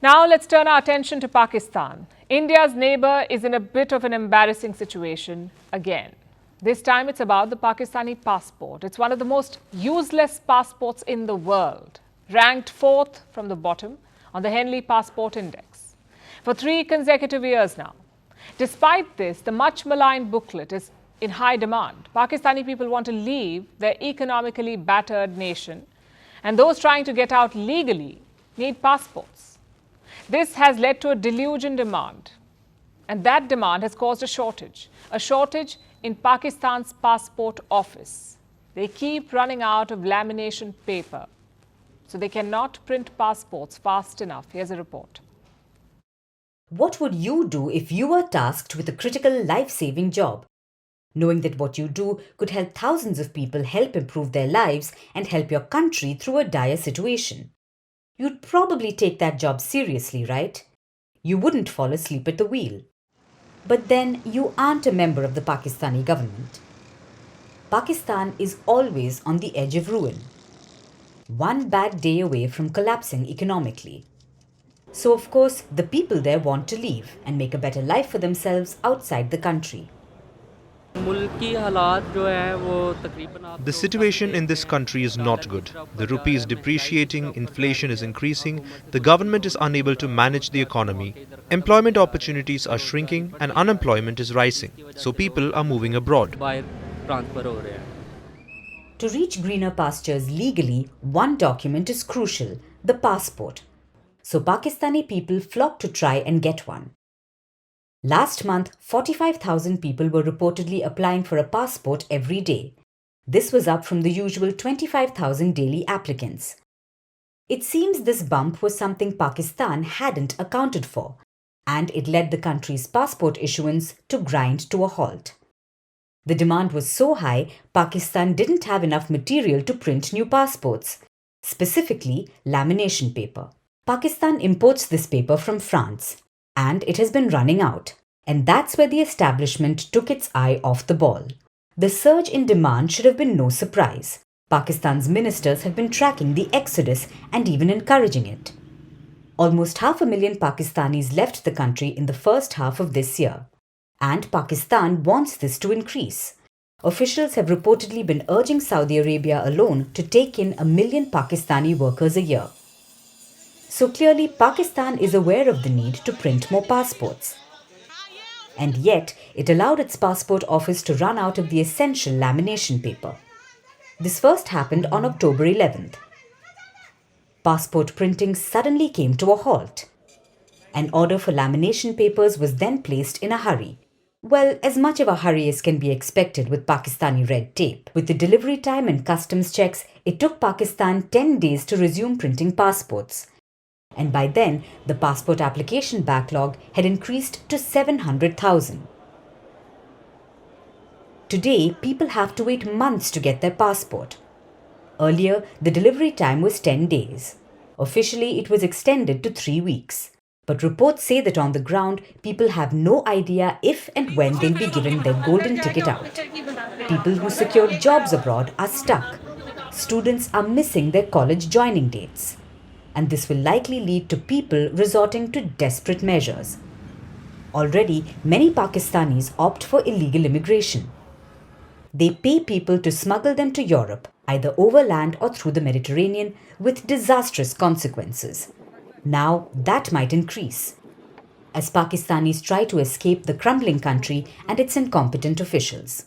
Now let's turn our attention to Pakistan. India's neighbor is in a bit of an embarrassing situation again. This time it's about the Pakistani passport. It's one of the most useless passports in the world, ranked fourth from the bottom on the Henley Passport Index for 3 consecutive years now. Despite this, the much maligned booklet is in high demand. Pakistani people want to leave their economically battered nation, and those trying to get out legally need passports. This has led to a deluge in demand, and that demand has caused a shortage in Pakistan's passport office. They keep running out of lamination paper, so they cannot print passports fast enough. Here's a report. What would you do if you were tasked with a critical life-saving job, knowing that what you do could help thousands of people help improve their lives and help your country through a dire situation? You'd probably take that job seriously, right? You wouldn't fall asleep at the wheel. But then you aren't a member of the Pakistani government. Pakistan is always on the edge of ruin, one bad day away from collapsing economically. So of course, the people there want to leave and make a better life for themselves outside the country. The situation in this country is not good. The rupee is depreciating, inflation is increasing, the government is unable to manage the economy, employment opportunities are shrinking, and unemployment is rising. So people are moving abroad. To reach greener pastures legally, one document is crucial: the passport. So Pakistani people flock to try and get one. Last month, 45,000 people were reportedly applying for a passport every day. This was up from the usual 25,000 daily applicants. It seems this bump was something Pakistan hadn't accounted for, and it led the country's passport issuance to grind to a halt. The demand was so high, Pakistan didn't have enough material to print new passports, specifically lamination paper. Pakistan imports this paper from France, and it has been running out. And that's where the establishment took its eye off the ball. The surge in demand should have been no surprise. Pakistan's ministers have been tracking the exodus and even encouraging it. Almost 500,000 Pakistanis left the country in the first half of this year, and Pakistan wants this to increase. Officials have reportedly been urging Saudi Arabia alone to take in 1 million Pakistani workers a year. So clearly, Pakistan is aware of the need to print more passports. And yet, it allowed its passport office to run out of the essential lamination paper. This first happened on October 11th. Passport printing suddenly came to a halt. An order for lamination papers was then placed in a hurry. Well, as much of a hurry as can be expected with Pakistani red tape. With the delivery time and customs checks, it took Pakistan 10 days to resume printing passports. And by then, the passport application backlog had increased to 700,000. Today, people have to wait months to get their passport. Earlier, the delivery time was 10 days. Officially, it was extended to 3 weeks. But reports say that on the ground, people have no idea if and when they'll be given their golden ticket out. People who secured jobs abroad are stuck. Students are missing their college joining dates. And this will likely lead to people resorting to desperate measures. Already, many Pakistanis opt for illegal immigration. They pay people to smuggle them to Europe, either overland or through the Mediterranean, with disastrous consequences. Now, that might increase, as Pakistanis try to escape the crumbling country and its incompetent officials.